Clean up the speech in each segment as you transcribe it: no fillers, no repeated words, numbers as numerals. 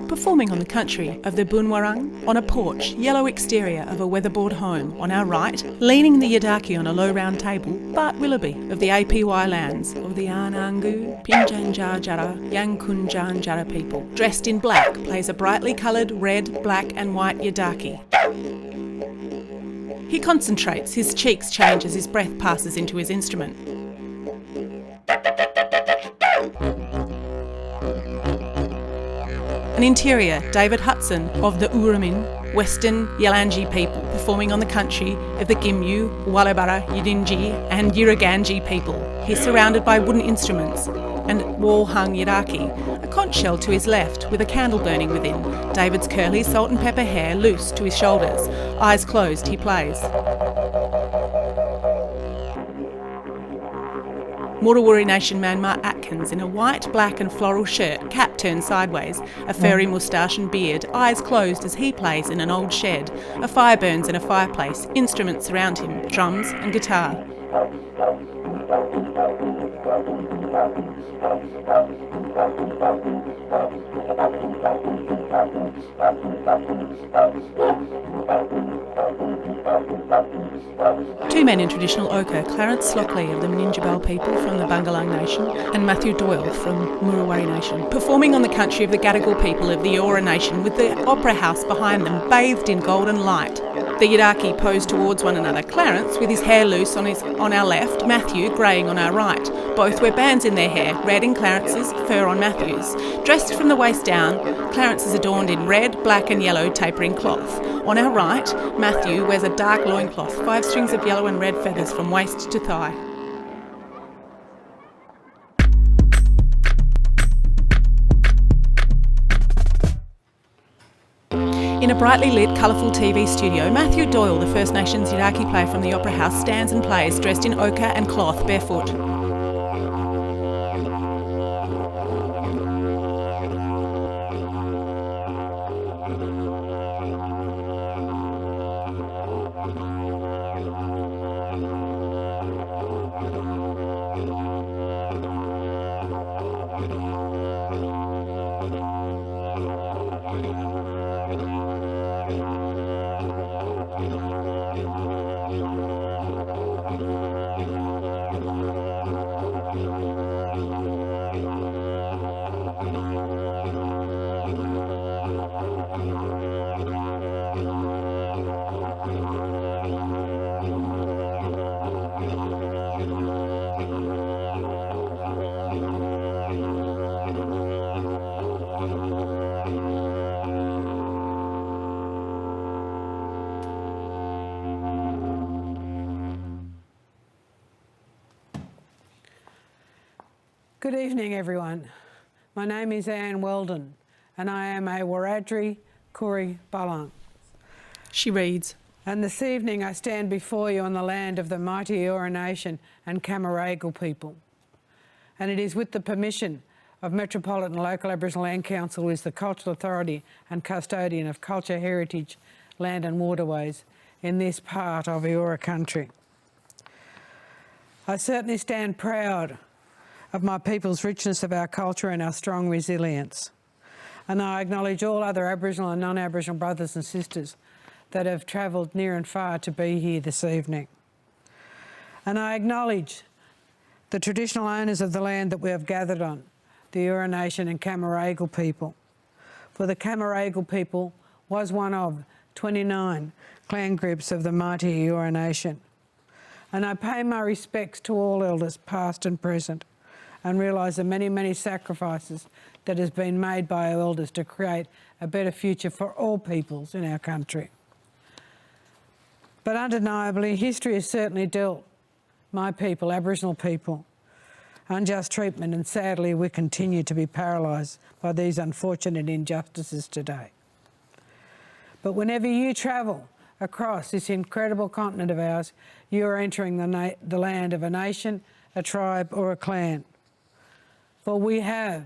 performing on the country of the Boonwurrung, on a porch, yellow exterior of a weatherboard home. On our right, leaning the Yidaki on a low round table, Bart Willoughby of the APY lands of the Anangu, Pinjanjarjara, Yankunjanjara people. Dressed in black, plays a brightly coloured red, black and white Yidaki. He concentrates, his cheeks change as his breath passes into his instrument. An interior, David Hudson of the Uramin, Western Yalanji people, performing on the country of the Gimyu, Wallabara, Yidinji and Yiraganji people. He's surrounded by wooden instruments and wall-hung Yidaki, a conch shell to his left with a candle burning within. David's curly salt and pepper hair loose to his shoulders. Eyes closed, he plays. Murawuri Nation man Mark Atkins in a white, black and floral shirt, cap turned sideways, a furry moustache and beard, eyes closed as he plays in an old shed. A fire burns in a fireplace, instruments surround him, drums and guitar. Two men in traditional ochre, Clarence Slockley of the Mninjabal people from the Bungalang Nation and Matthew Doyle from Murawari Nation, performing on the country of the Gadigal people of the Eora Nation with the Opera House behind them bathed in golden light. The Yidaki pose towards one another, Clarence with his hair loose on our left, Matthew greying on our right. Both wear bands in their hair, red in Clarence's, fur on Matthew's. Dressed from the waist down, Clarence is adorned in red, black and yellow tapering cloth. On our right, Matthew wears a dark loincloth, 5 strings of yellow and red feathers from waist to thigh. In a brightly lit, colourful TV studio, Matthew Doyle, the First Nations Yidaki player from the Opera House, stands and plays, dressed in ochre and cloth, barefoot. Good evening, everyone. My name is Anne Weldon, and I am a Wiradjuri Koori Balang. She reads, And this evening I stand before you on the land of the mighty Eora Nation and Camaragal people. And it is with the permission of Metropolitan Local Aboriginal Land Council, who is the cultural authority and custodian of culture, heritage, land and waterways in this part of Eora country. I certainly stand proud of my people's richness of our culture and our strong resilience. And I acknowledge all other Aboriginal and non-Aboriginal brothers and sisters that have travelled near and far to be here this evening. And I acknowledge the traditional owners of the land that we have gathered on, the Eora Nation and Camaragal people. For the Camaragal people was one of 29 clan groups of the mighty Eora Nation. And I pay my respects to all elders, past and present, and realise the many, many sacrifices that has been made by our elders to create a better future for all peoples in our country. But undeniably, history has certainly dealt my people, Aboriginal people, unjust treatment, and sadly we continue to be paralysed by these unfortunate injustices today. But whenever you travel across this incredible continent of ours, you are entering the land of a nation, a tribe or a clan. For we have,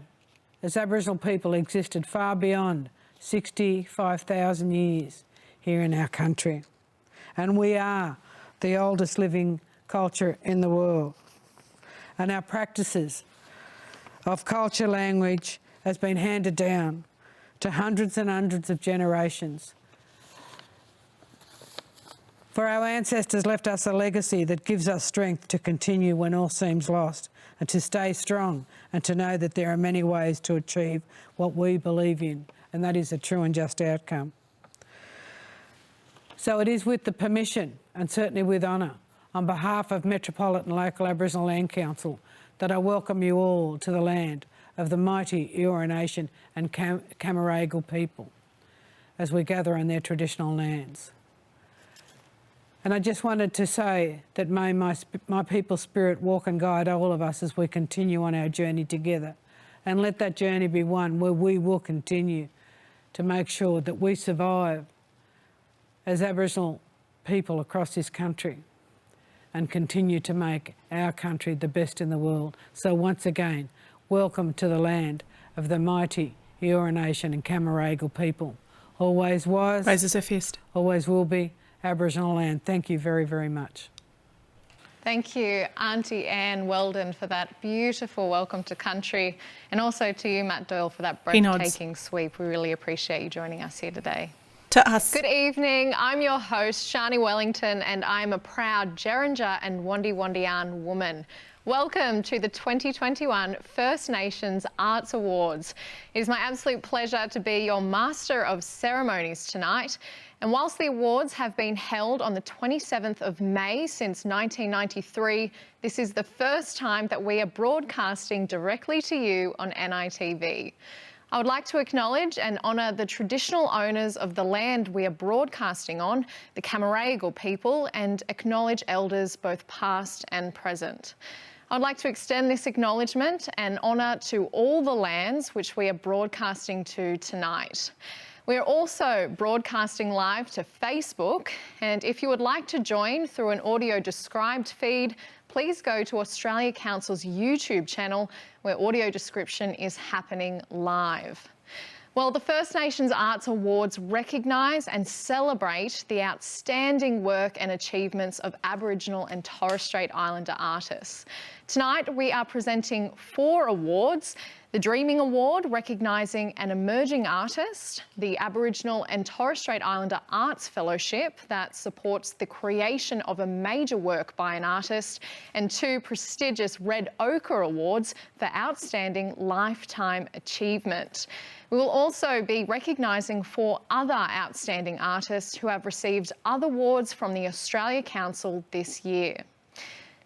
as Aboriginal people, existed far beyond 65,000 years here in our country. And we are the oldest living culture in the world. And our practices of culture, language has been handed down to hundreds and hundreds of generations. For our ancestors left us a legacy that gives us strength to continue when all seems lost, and to stay strong, and to know that there are many ways to achieve what we believe in, and that is a true and just outcome. So it is with the permission, and certainly with honour, on behalf of Metropolitan Local Aboriginal Land Council, that I welcome you all to the land of the mighty Eora Nation and Camaragal people as we gather on their traditional lands. And I just wanted to say that may my people's spirit walk and guide all of us as we continue on our journey together, and let that journey be one where we will continue to make sure that we survive as Aboriginal people across this country and continue to make our country the best in the world. So once again, welcome to the land of the mighty Eora Nation and Camaragal people. Always was, raises her fist, always will be Aboriginal land. Thank you very, very much. Thank you, Auntie Anne Weldon, for that beautiful welcome to country, and also to you, Matt Doyle, for that breathtaking sweep. We really appreciate you joining us here today. To us. Good evening. I'm your host, Shani Wellington, and I'm a proud Jerrinja and Wandiyarn woman. Welcome to the 2021 First Nations Arts Awards. It is my absolute pleasure to be your Master of Ceremonies tonight. And whilst the awards have been held on the 27th of May since 1993, this is the first time that we are broadcasting directly to you on NITV. I would like to acknowledge and honour the traditional owners of the land we are broadcasting on, the Camaragal people, and acknowledge elders both past and present. I'd like to extend this acknowledgement and honour to all the lands which we are broadcasting to tonight. We are also broadcasting live to Facebook, and if you would like to join through an audio described feed, please go to Australia Council's YouTube channel where audio description is happening live. Well, the First Nations Arts Awards recognise and celebrate the outstanding work and achievements of Aboriginal and Torres Strait Islander artists. Tonight we are presenting 4 awards. The Dreaming Award, recognising an emerging artist, the Aboriginal and Torres Strait Islander Arts Fellowship that supports the creation of a major work by an artist, and 2 prestigious Red Ochre Awards for outstanding lifetime achievement. We will also be recognising 4 other outstanding artists who have received other awards from the Australia Council this year.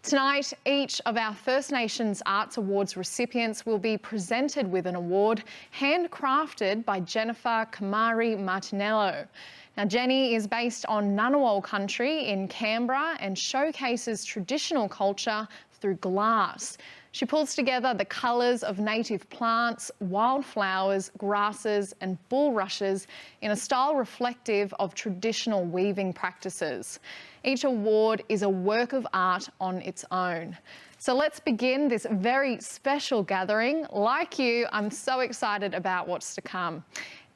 Tonight, each of our First Nations Arts Awards recipients will be presented with an award handcrafted by Jennifer Kamari Martinello. Now, Jenny is based on Ngunnawal country in Canberra and showcases traditional culture through glass. She pulls together the colours of native plants, wildflowers, grasses and bulrushes in a style reflective of traditional weaving practices. Each award is a work of art on its own. So let's begin this very special gathering. Like you, I'm so excited about what's to come.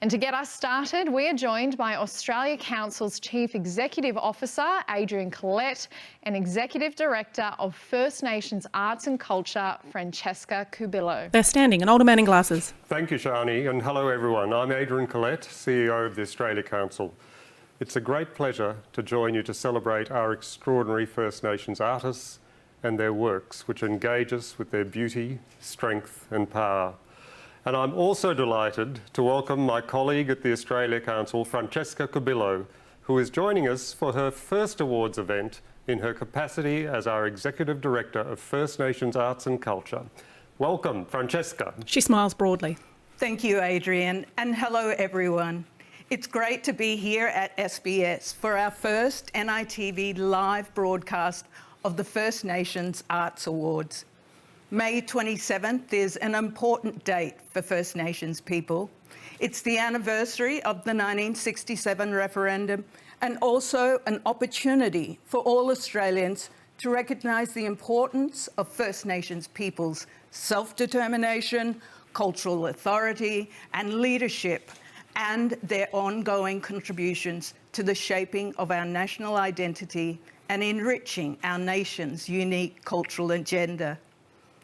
And to get us started, we are joined by Australia Council's Chief Executive Officer, Adrian Collette, and Executive Director of First Nations Arts and Culture, Francesca Cubillo. They're standing, an older man in glasses. Thank you, Shani, and hello everyone. I'm Adrian Collette, CEO of the Australia Council. It's a great pleasure to join you to celebrate our extraordinary First Nations artists and their works, which engage us with their beauty, strength and power. And I'm also delighted to welcome my colleague at the Australia Council, Francesca Cubillo, who is joining us for her first awards event in her capacity as our Executive Director of First Nations Arts and Culture. Welcome, Francesca. She smiles broadly. Thank you, Adrian, and hello everyone. It's great to be here at SBS for our first NITV live broadcast of the First Nations Arts Awards. May 27th is an important date for First Nations people. It's the anniversary of the 1967 referendum and also an opportunity for all Australians to recognise the importance of First Nations people's self-determination, cultural authority and leadership, and their ongoing contributions to the shaping of our national identity and enriching our nation's unique cultural agenda.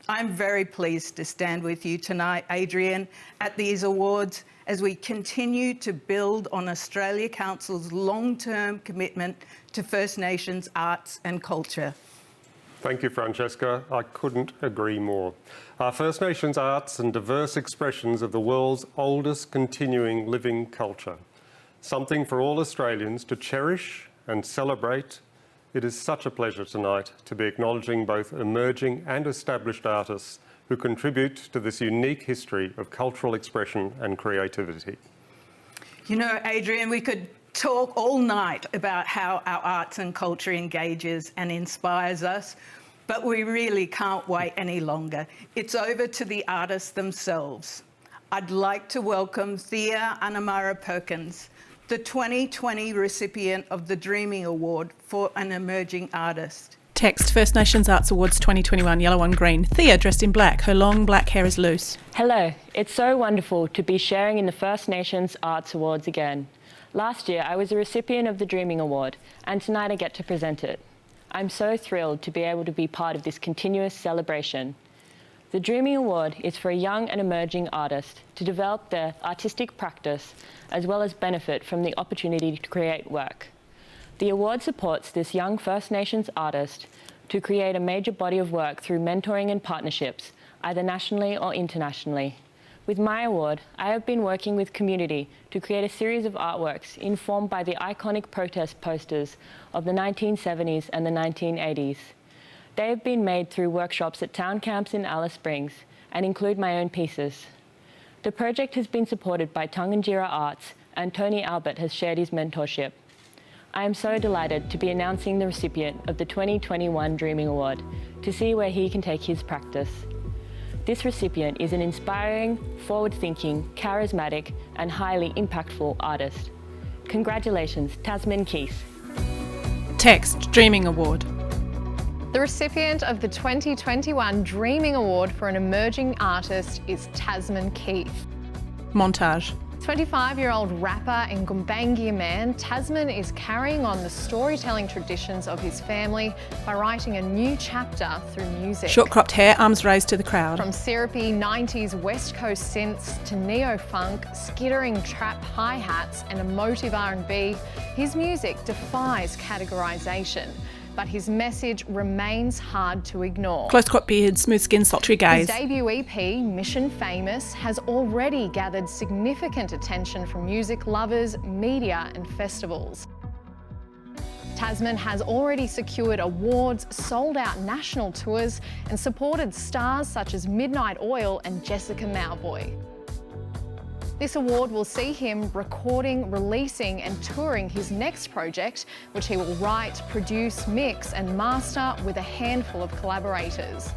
I'm very pleased to stand with you tonight, Adrian, at these awards as we continue to build on Australia Council's long-term commitment to First Nations arts and culture. Thank you, Francesca. I couldn't agree more. Our First Nations arts and diverse expressions of the world's oldest continuing living culture. Something for all Australians to cherish and celebrate. It is such a pleasure tonight to be acknowledging both emerging and established artists who contribute to this unique history of cultural expression and creativity. You know, Adrian, we could talk all night about how our arts and culture engages and inspires us, but we really can't wait any longer. It's over to the artists themselves. I'd like to welcome Thea Anamara Perkins, the 2020 recipient of the Dreaming Award for an Emerging Artist. Text First Nations Arts Awards 2021, yellow on green. Thea dressed in black. Her long black hair is loose. Hello, it's so wonderful to be sharing in the First Nations Arts Awards again. Last year I was a recipient of the Dreaming Award, and tonight I get to present it. I'm so thrilled to be able to be part of this continuous celebration. The Dreaming Award is for a young and emerging artist to develop their artistic practice as well as benefit from the opportunity to create work. The award supports this young First Nations artist to create a major body of work through mentoring and partnerships, either nationally or internationally. With my award, I have been working with community to create a series of artworks informed by the iconic protest posters of the 1970s and the 1980s. They have been made through workshops at town camps in Alice Springs and include my own pieces. The project has been supported by Tunganjira Arts, and Tony Albert has shared his mentorship. I am so delighted to be announcing the recipient of the 2021 Dreaming Award to see where he can take his practice. This recipient is an inspiring, forward-thinking, charismatic and highly impactful artist. Congratulations, Tasman Keith. Text Dreaming Award. The recipient of the 2021 Dreaming Award for an Emerging Artist is Tasman Keith. Montage. 25-year-old rapper and Gumbaynggirr man, Tasman is carrying on the storytelling traditions of his family by writing a new chapter through music. Short cropped hair, arms raised to the crowd. From syrupy 90s West Coast synths to neo-funk, skittering trap hi-hats and emotive R&B, his music defies categorisation. But his message remains hard to ignore. Close cropped beard, smooth skin, sultry gaze. His debut EP, Mission Famous, has already gathered significant attention from music lovers, media and festivals. Tasman has already secured awards, sold out national tours and supported stars such as Midnight Oil and Jessica Mauboy. This award will see him recording, releasing and touring his next project, which he will write, produce, mix and master with a handful of collaborators.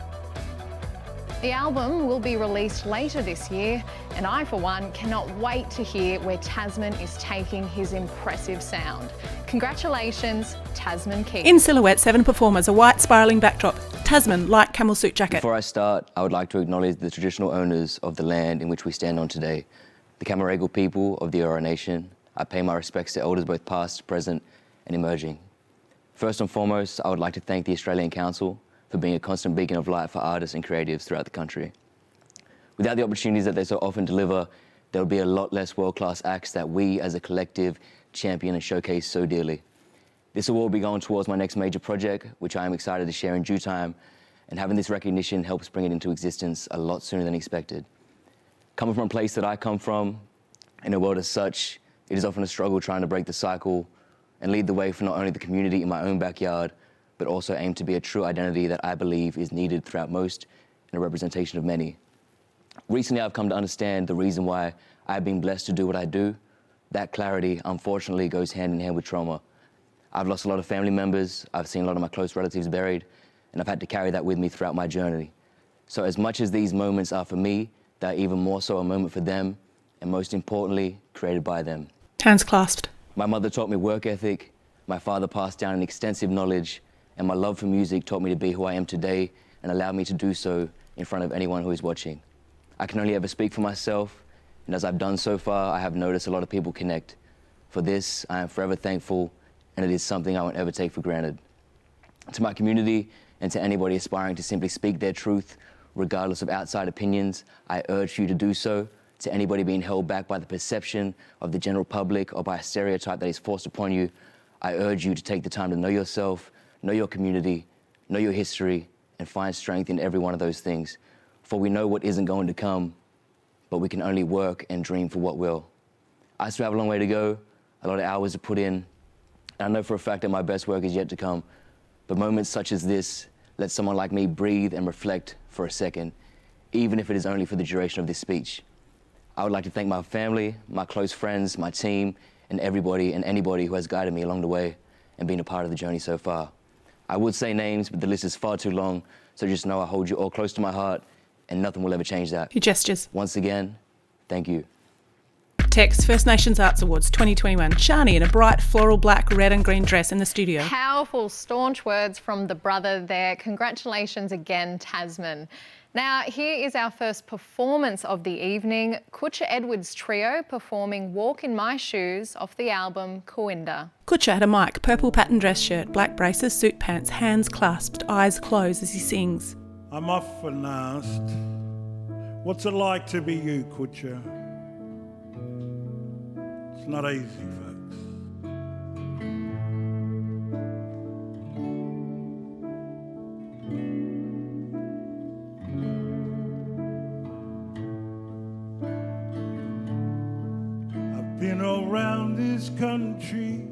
The album will be released later this year, and I, for one, cannot wait to hear where Tasman is taking his impressive sound. Congratulations, Tasman Keith. In silhouette, 7 performers, a white spiralling backdrop. Tasman, light camel suit jacket. Before I start, I would like to acknowledge the traditional owners of the land in which we stand on today, the Camaragal people of the Eora Nation. I pay my respects to elders both past, present and emerging. First and foremost, I would like to thank the Australian Council for being a constant beacon of light for artists and creatives throughout the country. Without the opportunities that they so often deliver, there would be a lot less world-class acts that we as a collective champion and showcase so dearly. This award will be going towards my next major project, which I am excited to share in due time, and having this recognition helps bring it into existence a lot sooner than expected. Coming from a place that I come from, in a world as such, it is often a struggle trying to break the cycle and lead the way for not only the community in my own backyard, but also aim to be a true identity that I believe is needed throughout most and a representation of many. Recently, I've come to understand the reason why I've been blessed to do what I do. That clarity, unfortunately, goes hand in hand with trauma. I've lost a lot of family members, I've seen a lot of my close relatives buried, and I've had to carry that with me throughout my journey. So as much as these moments are for me, they're even more so a moment for them, and most importantly, created by them. Hands clasped. My mother taught me work ethic, my father passed down an extensive knowledge, and my love for music taught me to be who I am today and allowed me to do so in front of anyone who is watching. I can only ever speak for myself, and as I've done so far, I have noticed a lot of people connect. For this, I am forever thankful, and it is something I won't ever take for granted. To my community and to anybody aspiring to simply speak their truth, regardless of outside opinions, I urge you to do so. To anybody being held back by the perception of the general public or by a stereotype that is forced upon you, I urge you to take the time to know yourself, know your community, know your history, and find strength in every one of those things. For we know what isn't going to come, but we can only work and dream for what will. I still have a long way to go, a lot of hours to put in, and I know for a fact that my best work is yet to come. But moments such as this let someone like me breathe and reflect for a second, even if it is only for the duration of this speech. I would like to thank my family, my close friends, my team, and everybody and anybody who has guided me along the way and been a part of the journey so far. I would say names, but the list is far too long, so just know I hold you all close to my heart, and nothing will ever change that. He gestures. Once again, thank you. Text First Nations Arts Awards 2021. Shani in a bright floral black, red and green dress in the studio. Powerful, staunch words from the brother there. Congratulations again, Tasman. Now, here is our first performance of the evening. Kutcha Edwards Trio performing Walk in My Shoes off the album Kooinda. Kutcha had a mic, purple pattern dress shirt, black braces, suit pants, hands clasped, eyes closed as he sings. I'm often asked, what's it like to be you, Kutcha? It's not easy, folks. Been around this country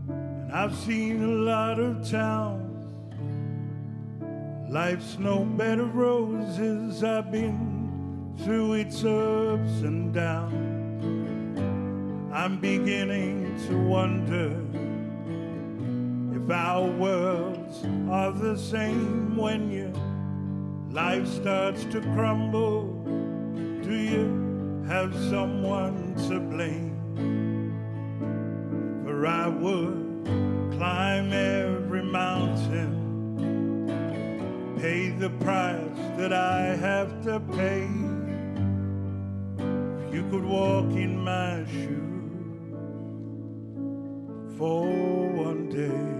and I've seen a lot of towns. Life's no bed of roses. I've been through its ups and downs. I'm beginning to wonder if our worlds are the same. When your life starts to crumble, do you have someone to blame? For I would climb every mountain, pay the price that I have to pay. If you could walk in my shoes for one day.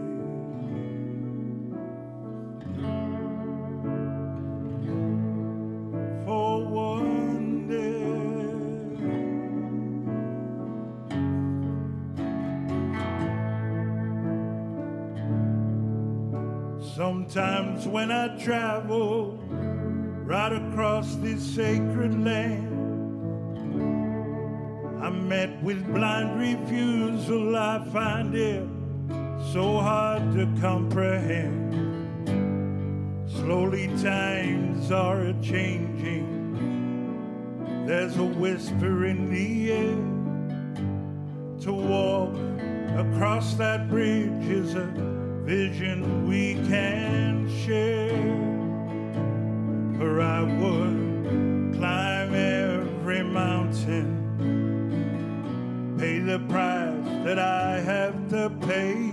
For one day. Sometimes when I travel right across this sacred land, I'm met with blind refusal. I find it so hard to comprehend. Slowly times are a-changing. There's a whisper in the air. To walk across that bridge is a vision we can share. For I would climb every mountain, pay the price that I have to pay.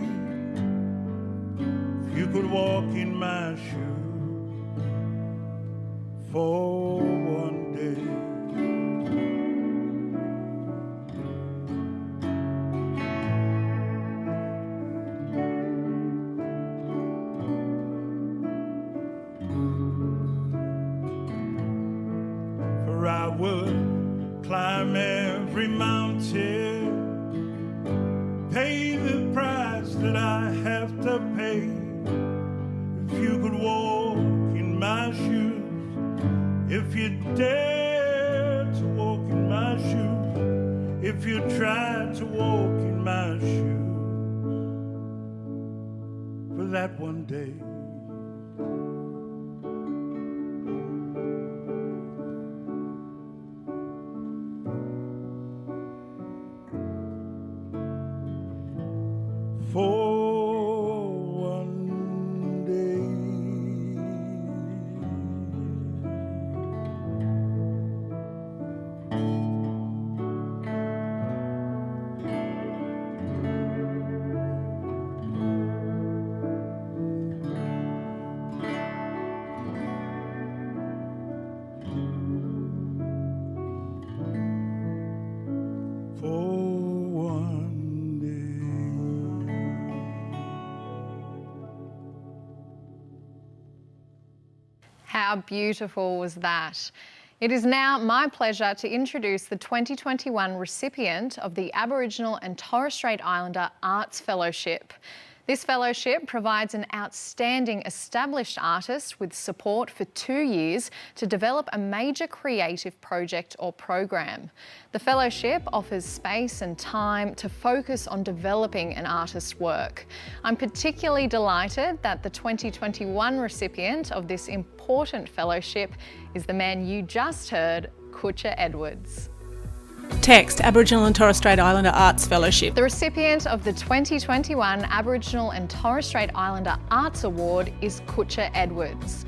If you could walk in my shoes for one day. I would climb every mountain, pay the price that I have to pay. If you could walk in my shoes, if you dare to walk in my shoes, if you try to walk in my shoes for that one day. For one day. How beautiful was that? It is now my pleasure to introduce the 2021 recipient of the Aboriginal and Torres Strait Islander Arts Fellowship. This fellowship provides an outstanding established artist with support for 2 years to develop a major creative project or program. The fellowship offers space and time to focus on developing an artist's work. I'm particularly delighted that the 2021 recipient of this important fellowship is the man you just heard, Ochre Edwards. Text Aboriginal and Torres Strait Islander Arts Fellowship. The recipient of the 2021 Aboriginal and Torres Strait Islander Arts Award is Ochre Edwards.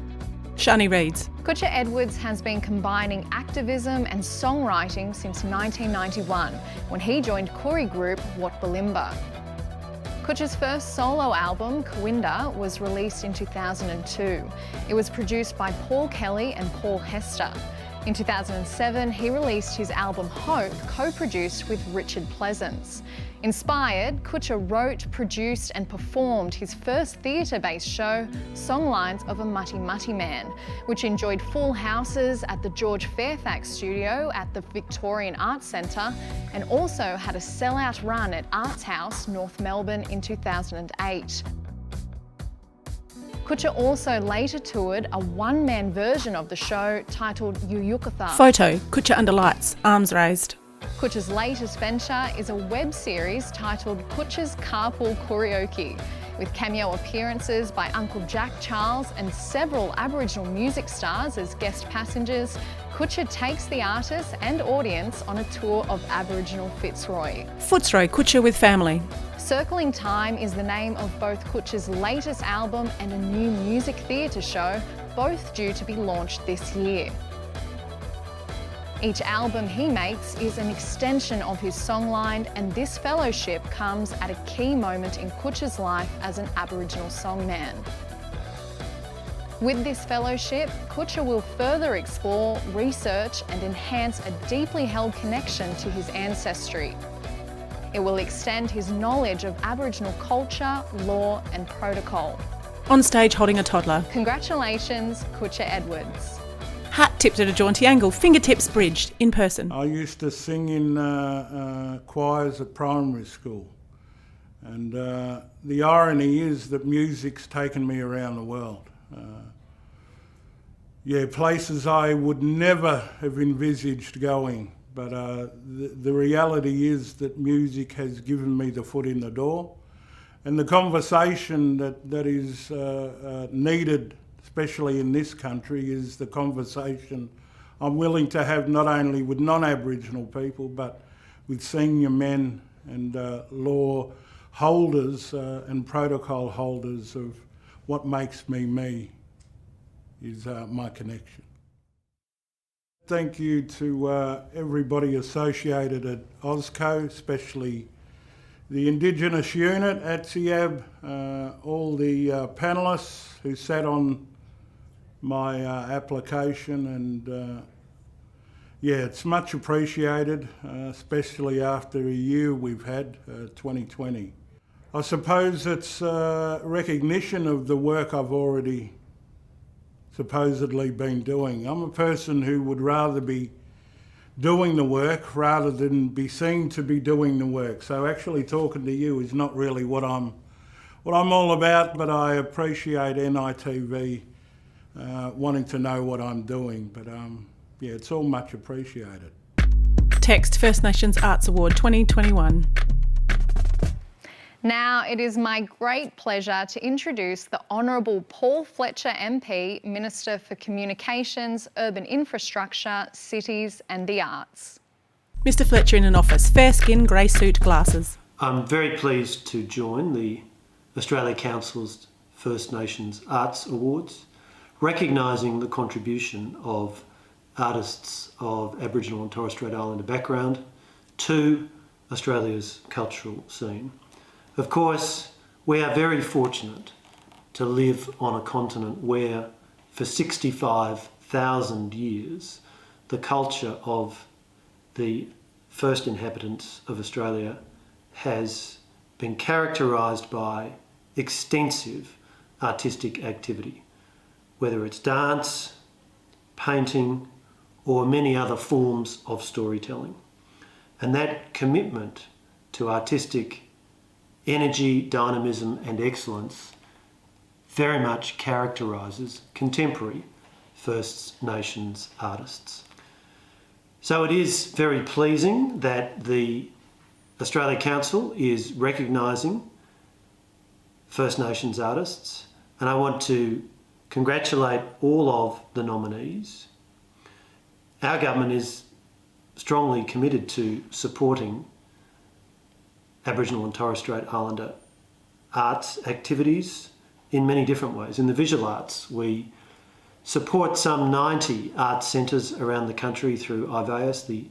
Shani reads. Ochre Edwards has been combining activism and songwriting since 1991, when he joined Koori group Wat Balimba. Ochre's first solo album, Kawinda, was released in 2002. It was produced by Paul Kelly and Paul Hester. In 2007, he released his album Hope, co-produced with Richard Pleasance. Inspired, Ochre wrote, produced and performed his first theatre-based show, Songlines of a Mutty Mutty Man, which enjoyed full houses at the George Fairfax studio at the Victorian Arts Centre, and also had a sell-out run at Arts House, North Melbourne in 2008. Ochre also later toured a one-man version of the show titled Yuyukatha. Photo, Ochre under lights, arms raised. Ochre's latest venture is a web series titled Ochre's Carpool Karaoke, with cameo appearances by Uncle Jack Charles and several Aboriginal music stars as guest passengers. Ochre takes the artist and audience on a tour of Aboriginal Fitzroy. Footsroy, Ochre with family. Circling Time is the name of both Ochre's latest album and a new music theatre show, both due to be launched this year. Each album he makes is an extension of his songline, and this fellowship comes at a key moment in Ochre's life as an Aboriginal songman. With this fellowship, Ochre will further explore, research and enhance a deeply held connection to his ancestry. It will extend his knowledge of Aboriginal culture, law and protocol. On stage holding a toddler. Congratulations, Ochre Edwards. Hat tipped at a jaunty angle, fingertips bridged, in person. I used to sing in choirs at primary school, and the irony is that music's taken me around the world. Places I would never have envisaged going, but the reality is that music has given me the foot in the door, and the conversation that is needed, especially in this country, is the conversation I'm willing to have not only with non-Aboriginal people, but with senior men and law holders and protocol holders of what makes me me, is my connection. Thank you to everybody associated at OSCO, especially the Indigenous unit at CIAB, all the panellists who sat on my application, and it's much appreciated, especially after a year we've had, 2020. I suppose it's recognition of the work I've already supposedly been doing. I'm a person who would rather be doing the work rather than be seen to be doing the work. So actually talking to you is not really what I'm all about, but I appreciate NITV wanting to know what I'm doing. But it's all much appreciated. Text First Nations Arts Award 2021. Now it is my great pleasure to introduce the Honourable Paul Fletcher MP, Minister for Communications, Urban Infrastructure, Cities and the Arts. Mr Fletcher in an office, fair skin, grey suit, glasses. I'm very pleased to join the Australia Council's First Nations Arts Awards, recognising the contribution of artists of Aboriginal and Torres Strait Islander background to Australia's cultural scene. Of course, we are very fortunate to live on a continent where for 65,000 years the culture of the first inhabitants of Australia has been characterised by extensive artistic activity, whether it's dance, painting or many other forms of storytelling. And that commitment to artistic energy, dynamism and excellence very much characterises contemporary First Nations artists. So it is very pleasing that the Australia Council is recognising First Nations artists, and I want to congratulate all of the nominees. Our government is strongly committed to supporting Aboriginal and Torres Strait Islander arts activities in many different ways. In the visual arts, we support some 90 arts centres around the country through IVAS, the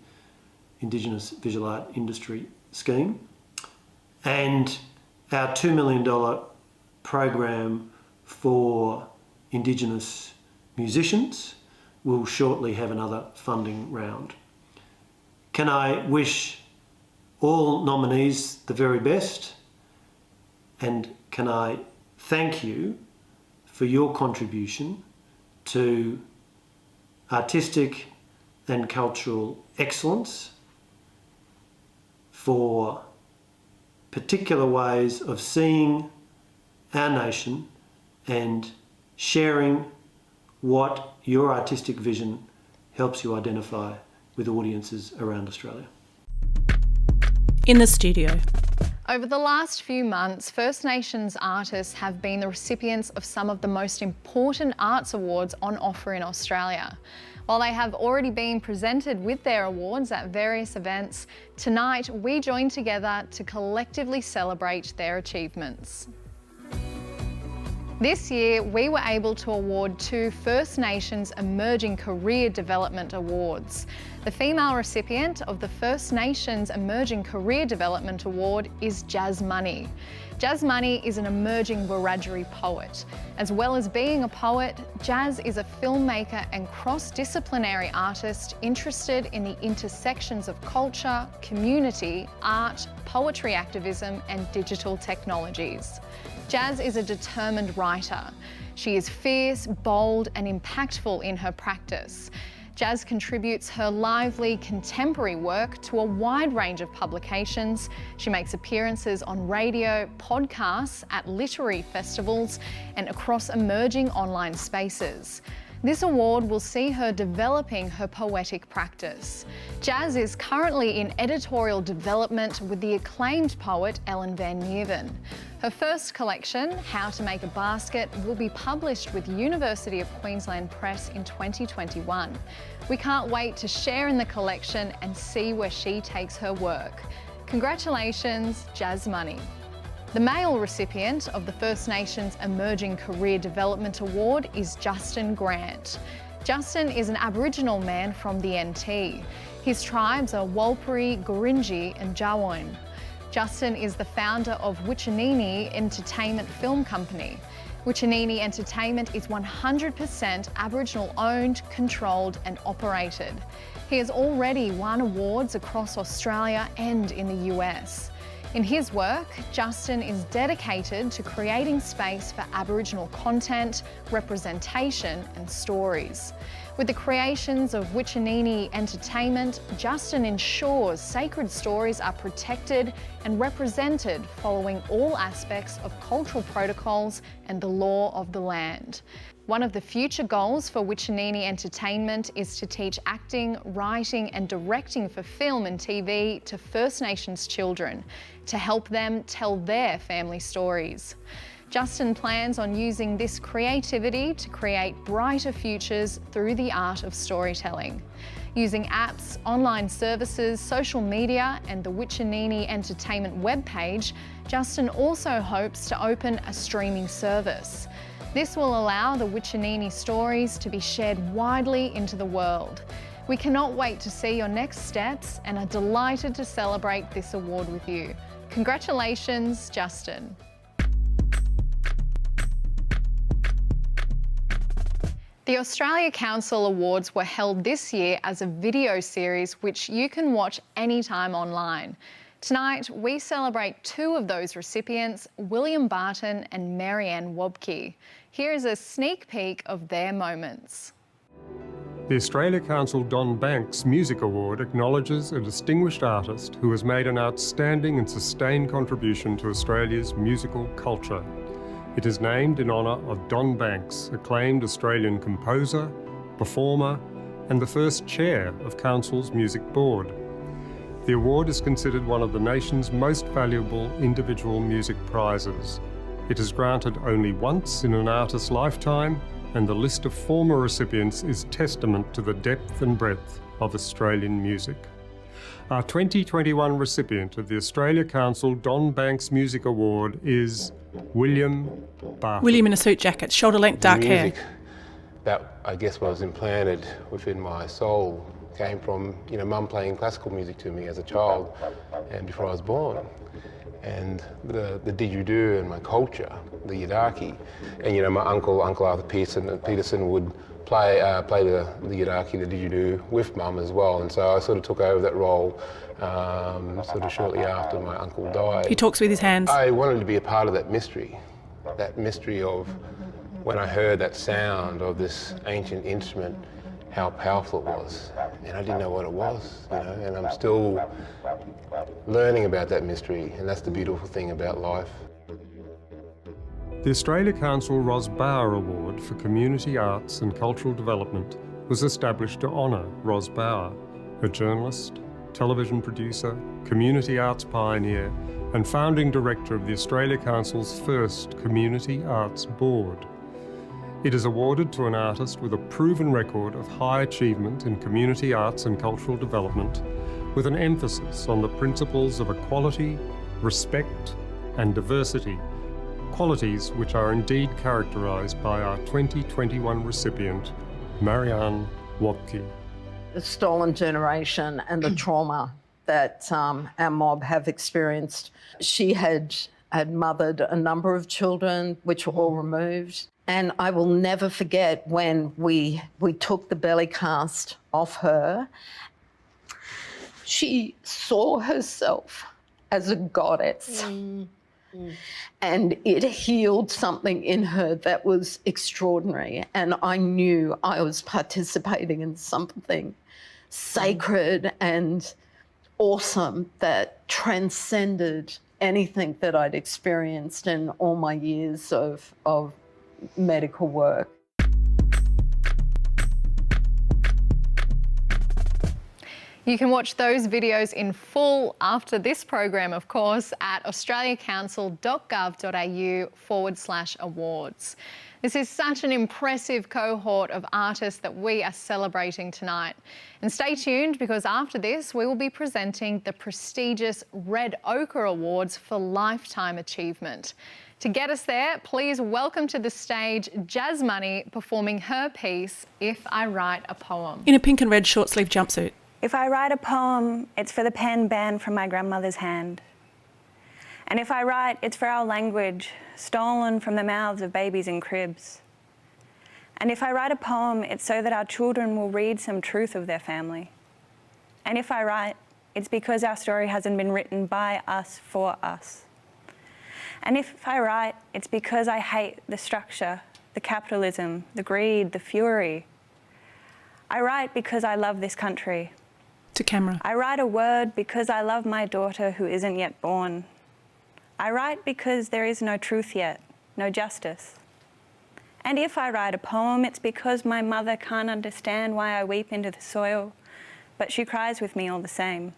Indigenous Visual Art Industry Scheme, and our $2 million program for Indigenous musicians will shortly have another funding round. Can I wish all nominees the very best, and can I thank you for your contribution to artistic and cultural excellence, for particular ways of seeing our nation and sharing what your artistic vision helps you identify with audiences around Australia. In the studio. Over the last few months, First Nations artists have been the recipients of some of the most important arts awards on offer in Australia. While they have already been presented with their awards at various events, tonight we join together to collectively celebrate their achievements. This year, we were able to award 2 First Nations Emerging Career Development Awards. The female recipient of the First Nations Emerging Career Development Award is Jazz Money. Jazz Money is an emerging Wiradjuri poet. As well as being a poet, Jazz is a filmmaker and cross-disciplinary artist interested in the intersections of culture, community, art, poetry activism and digital technologies. Jazz is a determined writer. She is fierce, bold and impactful in her practice. Jazz contributes her lively, contemporary work to a wide range of publications. She makes appearances on radio, podcasts, at literary festivals and across emerging online spaces. This award will see her developing her poetic practice. Jazz is currently in editorial development with the acclaimed poet Ellen van Meerven. Her first collection, How to Make a Basket, will be published with University of Queensland Press in 2021. We can't wait to share in the collection and see where she takes her work. Congratulations, Jazz Money. The male recipient of the First Nations Emerging Career Development Award is Justin Grant. Justin is an Aboriginal man from the NT. His tribes are Warlpiri, Gurindji and Jawoyn. Justin is the founder of Wichanini Entertainment Film Company. Wichanini Entertainment is 100% Aboriginal owned, controlled and operated. He has already won awards across Australia and in the US. In his work, Justin is dedicated to creating space for Aboriginal content, representation and stories. With the creations of Wichanini Entertainment, Justin ensures sacred stories are protected and represented following all aspects of cultural protocols and the law of the land. One of the future goals for Wichanini Entertainment is to teach acting, writing and directing for film and TV to First Nations children to help them tell their family stories. Justin plans on using this creativity to create brighter futures through the art of storytelling. Using apps, online services, social media and the Wichanini Entertainment webpage, Justin also hopes to open a streaming service. This will allow the Wichanini stories to be shared widely into the world. We cannot wait to see your next steps and are delighted to celebrate this award with you. Congratulations, Justin. The Australia Council Awards were held this year as a video series which you can watch anytime online. Tonight, we celebrate 2 of those recipients, William Barton and Marianne Wobke. Here is a sneak peek of their moments. The Australia Council Don Banks Music Award acknowledges a distinguished artist who has made an outstanding and sustained contribution to Australia's musical culture. It is named in honour of Don Banks, acclaimed Australian composer, performer, and the first chair of Council's Music Board. The award is considered one of the nation's most valuable individual music prizes. It is granted only once in an artist's lifetime, and the list of former recipients is testament to the depth and breadth of Australian music. Our 2021 recipient of the Australia Council Don Banks Music Award is William Barton. William in a suit jacket, shoulder-length dark hair. That, I guess, was implanted within my soul came from, Mum playing classical music to me as a child and before I was born. And the didgeridoo and my culture, the yidaki, and my uncle Arthur Peterson would play the yidaki, the didgeridoo with Mum as well. And so I sort of took over that role sort of shortly after my uncle died. He talks with his hands. I wanted to be a part of that mystery of when I heard that sound of this ancient instrument, how powerful it was. And I didn't know what it was, and I'm still learning about that mystery, and that's the beautiful thing about life. The Australia Council Ros Bauer Award for Community Arts and Cultural Development was established to honour Ros Bauer, a journalist, television producer, community arts pioneer, and founding director of the Australia Council's first Community Arts Board. It is awarded to an artist with a proven record of high achievement in community arts and cultural development, with an emphasis on the principles of equality, respect, and diversity, qualities which are indeed characterised by our 2021 recipient, Marianne Wobke. The stolen generation and the trauma that our mob have experienced. She had mothered a number of children, which were all removed. And I will never forget when we took the belly cast off her. She saw herself as a goddess. And it healed something in her that was extraordinary. And I knew I was participating in something sacred and awesome that transcended anything that I'd experienced in all my years of medical work. You can watch those videos in full after this program, of course, at australiacouncil.gov.au/awards. This is such an impressive cohort of artists that we are celebrating tonight. And stay tuned, because after this, we will be presenting the prestigious Red Ochre Awards for Lifetime Achievement. To get us there, please welcome to the stage Jazz Money performing her piece, If I Write a Poem. In a pink and red short-sleeved jumpsuit. If I write a poem, it's for the pen banned from my grandmother's hand. And if I write, it's for our language, stolen from the mouths of babies in cribs. And if I write a poem, it's so that our children will read some truth of their family. And if I write, it's because our story hasn't been written by us for us. And if I write, it's because I hate the structure, the capitalism, the greed, the fury. I write because I love this country. To camera. I write a word because I love my daughter who isn't yet born. I write because there is no truth yet, no justice. And if I write a poem, it's because my mother can't understand why I weep into the soil, but she cries with me all the same.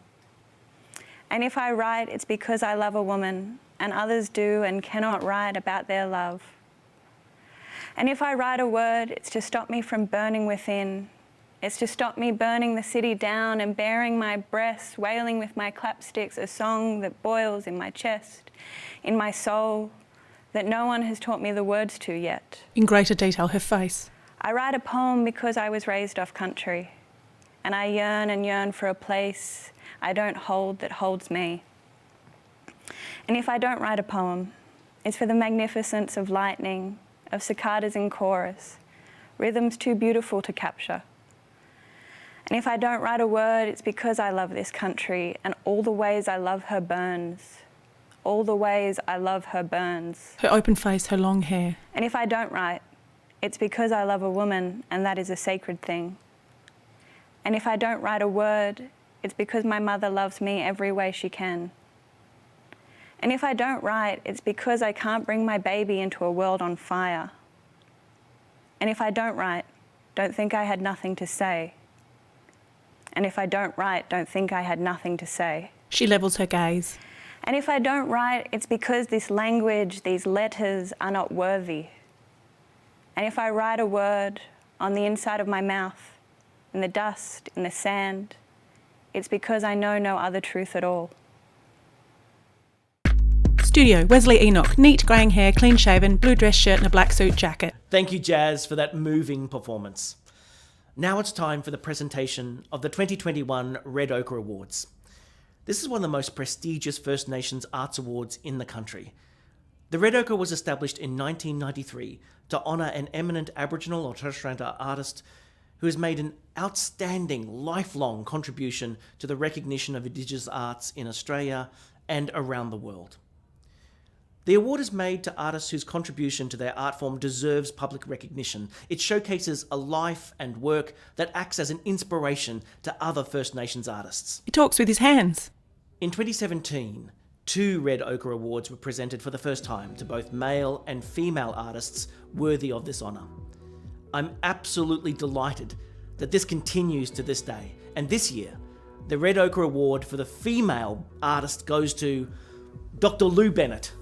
And if I write, it's because I love a woman, and others do and cannot write about their love. And if I write a word, it's to stop me from burning within. It's to stop me burning the city down and bearing my breast, wailing with my clapsticks a song that boils in my chest, in my soul, that no one has taught me the words to yet. In greater detail, her face. I write a poem because I was raised off country, and I yearn and yearn for a place I don't hold that holds me. And if I don't write a poem, it's for the magnificence of lightning, of cicadas in chorus, rhythms too beautiful to capture. And if I don't write a word, it's because I love this country, and all the ways I love her burns. All the ways I love her burns. Her open face, her long hair. And if I don't write, it's because I love a woman, and that is a sacred thing. And if I don't write a word, it's because my mother loves me every way she can. And if I don't write, it's because I can't bring my baby into a world on fire. And if I don't write, don't think I had nothing to say. And if I don't write, don't think I had nothing to say. She levels her gaze. And if I don't write, it's because this language, these letters are not worthy. And if I write a word on the inside of my mouth, in the dust, in the sand, it's because I know no other truth at all. Studio, Wesley Enoch, neat greying hair, clean shaven, blue dress shirt and a black suit jacket. Thank you, Jazz, for that moving performance. Now it's time for the presentation of the 2021 Red Ochre Awards. This is one of the most prestigious First Nations arts awards in the country. The Red Ochre was established in 1993 to honour an eminent Aboriginal or Torres Strait artist who has made an outstanding, lifelong contribution to the recognition of Indigenous arts in Australia and around the world. The award is made to artists whose contribution to their art form deserves public recognition. It showcases a life and work that acts as an inspiration to other First Nations artists. He talks with his hands. In 2017, 2 Red Ochre Awards were presented for the first time to both male and female artists worthy of this honour. I'm absolutely delighted that this continues to this day. And this year, the Red Ochre Award for the female artist goes to Dr. Lou Bennett.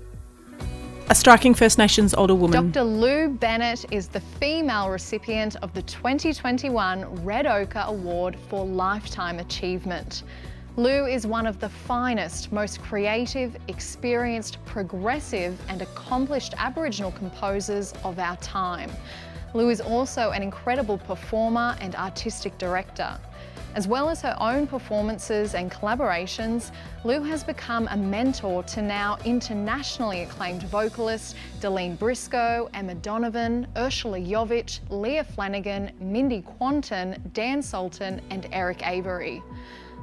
A striking First Nations older woman. Dr. Lou Bennett is the female recipient of the 2021 Red Ochre Award for Lifetime Achievement. Lou is one of the finest, most creative, experienced, progressive and accomplished Aboriginal composers of our time. Lou is also an incredible performer and artistic director. As well as her own performances and collaborations, Lou has become a mentor to now internationally acclaimed vocalists Delene Briscoe, Emma Donovan, Ursula Jovic, Leah Flanagan, Mindy Quanton, Dan Sultan and Eric Avery.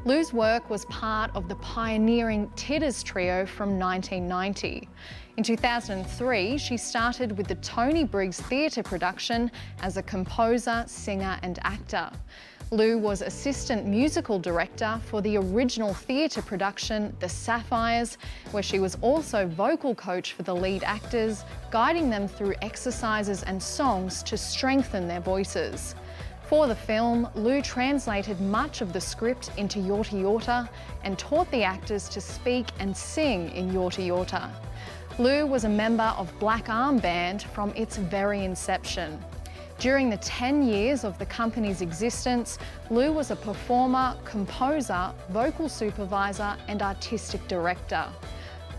Lou's work was part of the pioneering Titters trio from 1990. In 2003, she started with the Tony Briggs Theatre production as a composer, singer and actor. Lou was assistant musical director for the original theatre production, The Sapphires, where she was also vocal coach for the lead actors, guiding them through exercises and songs to strengthen their voices. For the film, Lou translated much of the script into Yorta Yorta and taught the actors to speak and sing in Yorta Yorta. Lou was a member of Black Arm Band from its very inception. During the 10 years of the company's existence, Lou was a performer, composer, vocal supervisor and artistic director.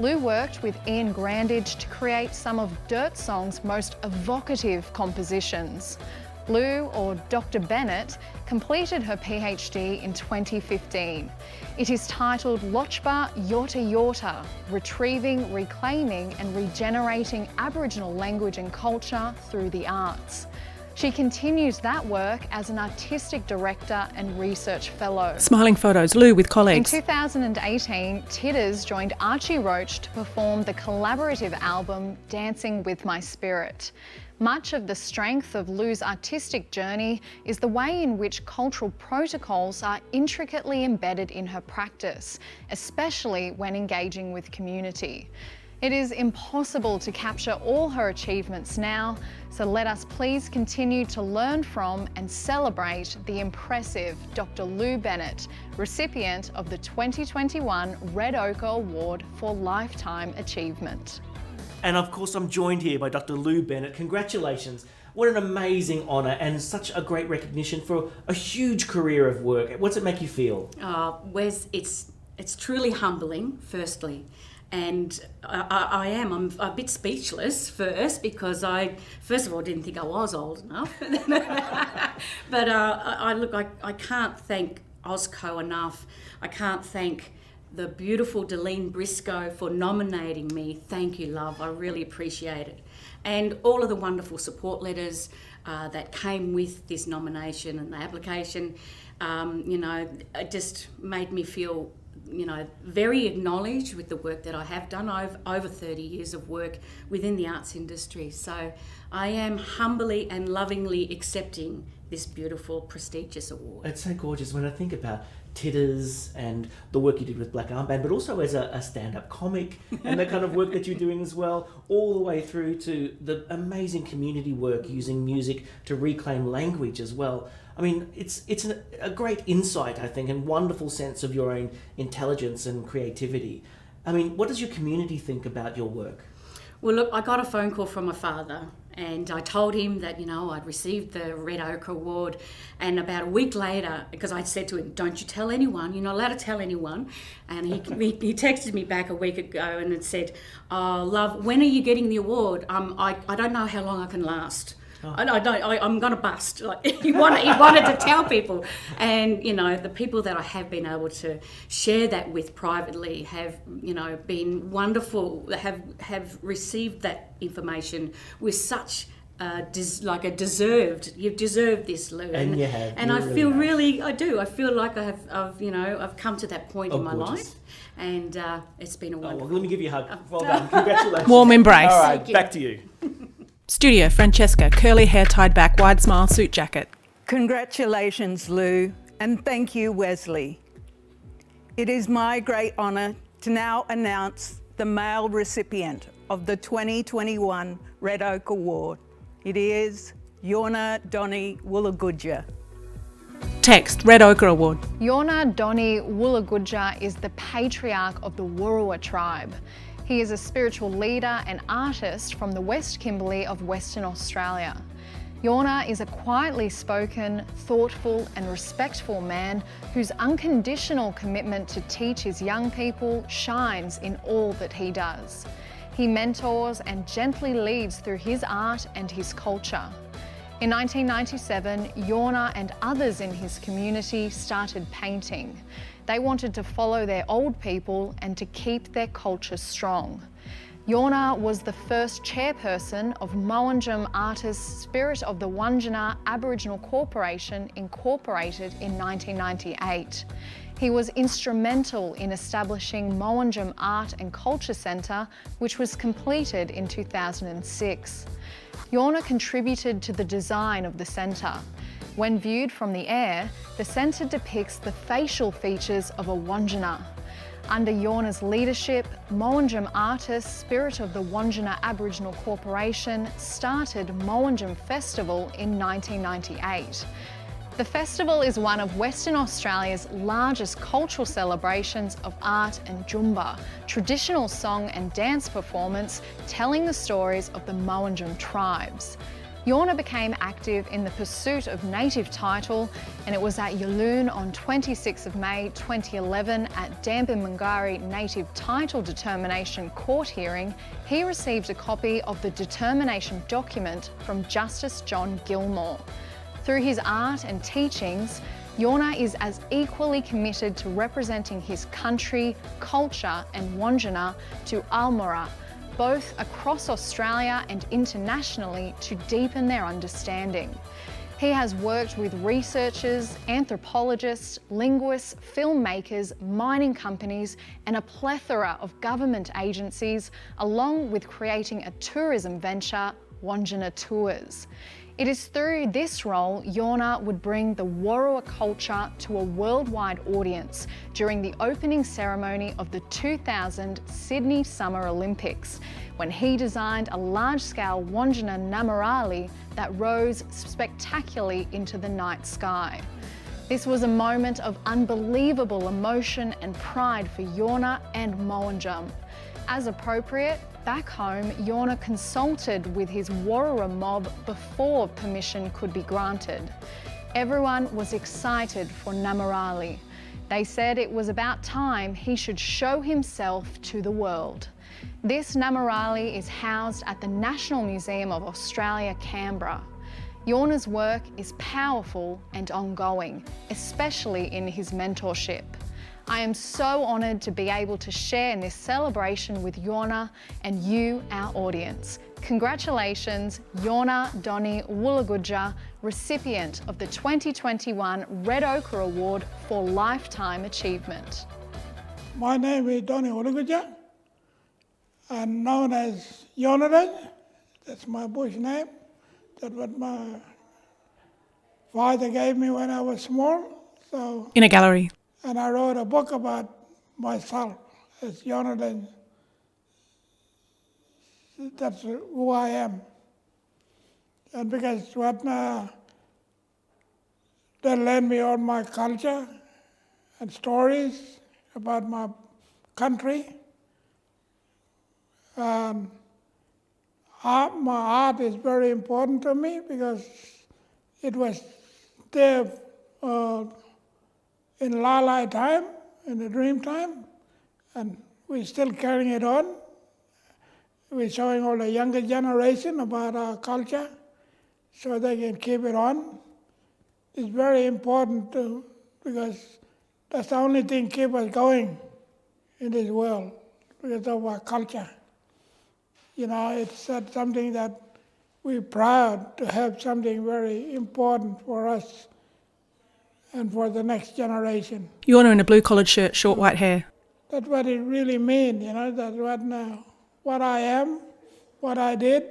Lou worked with Ian Grandage to create some of Dirt Song's most evocative compositions. Lou, or Dr. Bennett, completed her PhD in 2015. It is titled Lochba Yorta Yorta, Retrieving, Reclaiming and Regenerating Aboriginal Language and Culture Through the Arts. She continues that work as an artistic director and research fellow. Smiling photos, Lou with colleagues. In 2018, Titters joined Archie Roach to perform the collaborative album Dancing With My Spirit. Much of the strength of Lou's artistic journey is the way in which cultural protocols are intricately embedded in her practice, especially when engaging with community. It is impossible to capture all her achievements now, so let us please continue to learn from and celebrate the impressive Dr. Lou Bennett, recipient of the 2021 Red Ochre Award for Lifetime Achievement. And of course, I'm joined here by Dr. Lou Bennett. Congratulations. What an amazing honour and such a great recognition for a huge career of work. What's it make you feel? Wes, it's truly humbling, firstly. And I'm a bit speechless first because I, first of all, didn't think I was old enough. But I can't thank Osco enough. I can't thank the beautiful Delene Briscoe for nominating me. Thank you, love. I really appreciate it. And all of the wonderful support letters that came with this nomination and the application, it just made me feel very acknowledged with the work that I have done. I've over 30 years of work within the arts industry. So I am humbly and lovingly accepting this beautiful, prestigious award. It's so gorgeous when I think about Titters and the work you did with Black Armband, but also as a stand-up comic and the kind of work that you're doing as well, all the way through to the amazing community work using music to reclaim language as well. I mean, it's a great insight, I think, and wonderful sense of your own intelligence and creativity. I mean, what does your community think about your work? Well, look, I got a phone call from my father, and I told him that, you know, I'd received the Red Ochre Award. And about a week later, because I said to him, don't you tell anyone, you're not allowed to tell anyone. And he texted me back a week ago and had said, oh, love, when are you getting the award? I don't know how long I can last. I'm going to bust. Like, he wanted to tell people. And, you know, the people that I have been able to share that with privately have, you know, been wonderful, have received that information with such you've deserved this, Lou. And you have. And I feel I do. I feel like I've come to that point in my life. And it's been a wonderful. Well, let me give you a hug. Well done. Congratulations. Warm embrace. All right, back to you. Studio, Francesca, curly hair tied back, wide smile, suit jacket. Congratulations, Lou, and thank you, Wesley. It is my great honour to now announce the male recipient of the 2021 Red Ochre Award. It is Yorna Donnie Woolagudja. Text, Red Ochre Award. Yorna Donnie Woolagudja is the patriarch of the Wurrua tribe. He is a spiritual leader and artist from the West Kimberley of Western Australia. Yorna is a quietly spoken, thoughtful and respectful man whose unconditional commitment to teach his young people shines in all that he does. He mentors and gently leads through his art and his culture. In 1997, Yorna and others in his community started painting. They wanted to follow their old people and to keep their culture strong. Yorna was the first chairperson of Mowanjum Artists Spirit of the Wandjina Aboriginal Corporation, incorporated in 1998. He was instrumental in establishing Mowanjum Art and Culture Centre, which was completed in 2006. Yorna contributed to the design of the centre. When viewed from the air, the centre depicts the facial features of a Wandjina. Under Yorna's leadership, Mowanjum Artists Spirit of the Wandjina Aboriginal Corporation started Mowanjum Festival in 1998. The festival is one of Western Australia's largest cultural celebrations of art and Jumba, traditional song and dance performance telling the stories of the Mowanjum tribes. Yorna became active in the pursuit of native title, and it was at Yalloon on 26 of May 2011 at Dambimangari Native Title Determination Court hearing, he received a copy of the determination document from Justice John Gilmore. Through his art and teachings, Yorna is as equally committed to representing his country, culture and Wandjina to Almora, both across Australia and internationally, to deepen their understanding. He has worked with researchers, anthropologists, linguists, filmmakers, mining companies and a plethora of government agencies, along with creating a tourism venture, Wandjina Tours. It is through this role Yorna would bring the Wurrua culture to a worldwide audience during the opening ceremony of the 2000 Sydney Summer Olympics, when he designed a large-scale Wandjina Namarali that rose spectacularly into the night sky. This was a moment of unbelievable emotion and pride for Yorna and Mowanjum. As appropriate, back home, Yorna consulted with his Wurrua mob before permission could be granted. Everyone was excited for Namarali. They said it was about time he should show himself to the world. This Namarali is housed at the National Museum of Australia, Canberra. Yorna's work is powerful and ongoing, especially in his mentorship. I am so honoured to be able to share in this celebration with Yorna and you, our audience. Congratulations, Yorna Donnie Woolagudja, recipient of the 2021 Red Ochre Award for Lifetime Achievement. My name is Donnie Woolagudja. I'm known as Yorna. That's my bush name. That's what my father gave me when I was small. So In a gallery. and I wrote a book about myself as Jonathan. That's who I am. And because they lend me all my culture and stories about my country. My art is very important to me because it was there in Lalai time, in the dream time, and we're still carrying it on. We're showing all the younger generation about our culture so they can keep it on. It's very important because that's the only thing keep us going in this world because of our culture. You know, it's something that we're proud to have something very important for us and for the next generation. You're in a blue collared shirt, short white hair. That's what it really means, you know, that's what I am, what I did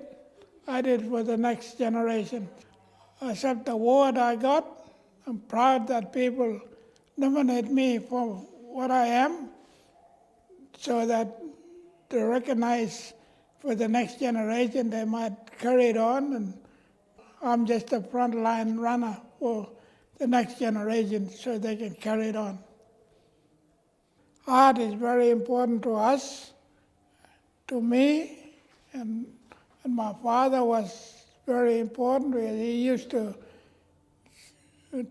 for the next generation. Except the award I got, I'm proud that people nominate me for what I am so that to recognize for the next generation they might carry it on, and I'm just a frontline runner for the next generation so they can carry it on. Art is very important to us, to me, and my father was very important because he used to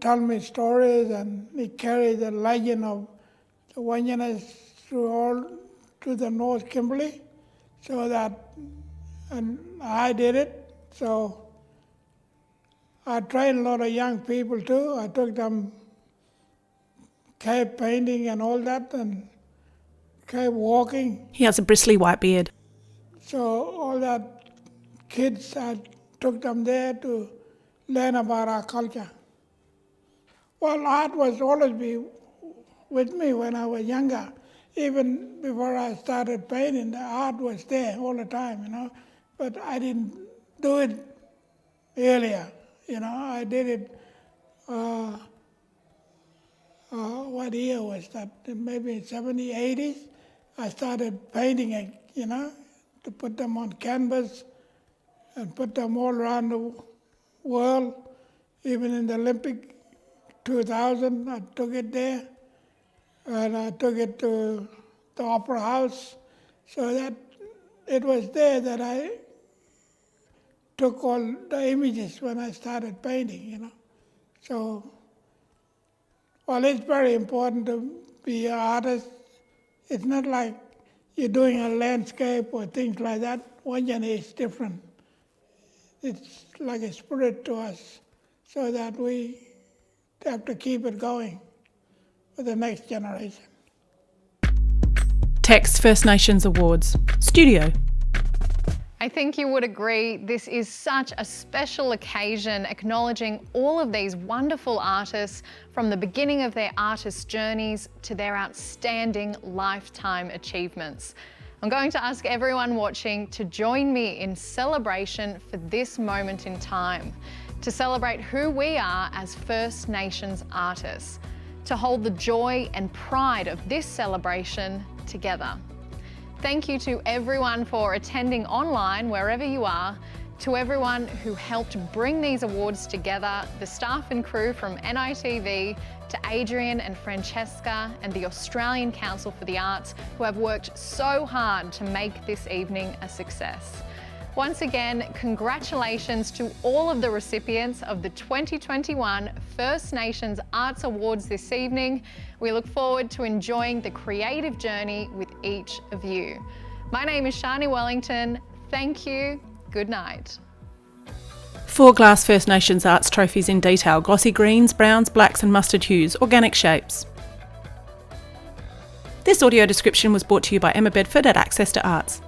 tell me stories and he carried the legend of the Wanyanas through the North Kimberley, so that, and I did it, so I trained a lot of young people too. I took them cave painting and all that, and cave walking. He has a bristly white beard. So all that kids, I took them there to learn about our culture. Well, art was always be with me when I was younger. Even before I started painting, the art was there all the time, you know. But I didn't do it earlier, you know. I did it, what year was that? Maybe 70s, 80s. I started painting it, you know, to put them on canvas and put them all around the world. Even in the Olympic 2000, I took it there. And I took it to the Opera House, so that it was there that I took all the images when I started painting, you know. So, well, it's very important to be an artist. It's not like you're doing a landscape or things like that. Wanyana is different. It's like a spirit to us, so that we have to keep it going for the next generation. Text First Nations Awards. Studio. I think you would agree this is such a special occasion, acknowledging all of these wonderful artists from the beginning of their artist journeys to their outstanding lifetime achievements. I'm going to ask everyone watching to join me in celebration for this moment in time, to celebrate who we are as First Nations artists, to hold the joy and pride of this celebration together. Thank you to everyone for attending online, wherever you are, to everyone who helped bring these awards together, the staff and crew from NITV, to Adrian and Francesca and the Australian Council for the Arts, who have worked so hard to make this evening a success. Once again, congratulations to all of the recipients of the 2021 First Nations Arts Awards this evening. We look forward to enjoying the creative journey with each of you. My name is Shani Wellington. Thank you. Good night. 4 glass First Nations Arts trophies in detail: glossy greens, browns, blacks and mustard hues, organic shapes. This audio description was brought to you by Emma Bedford at Access to Arts.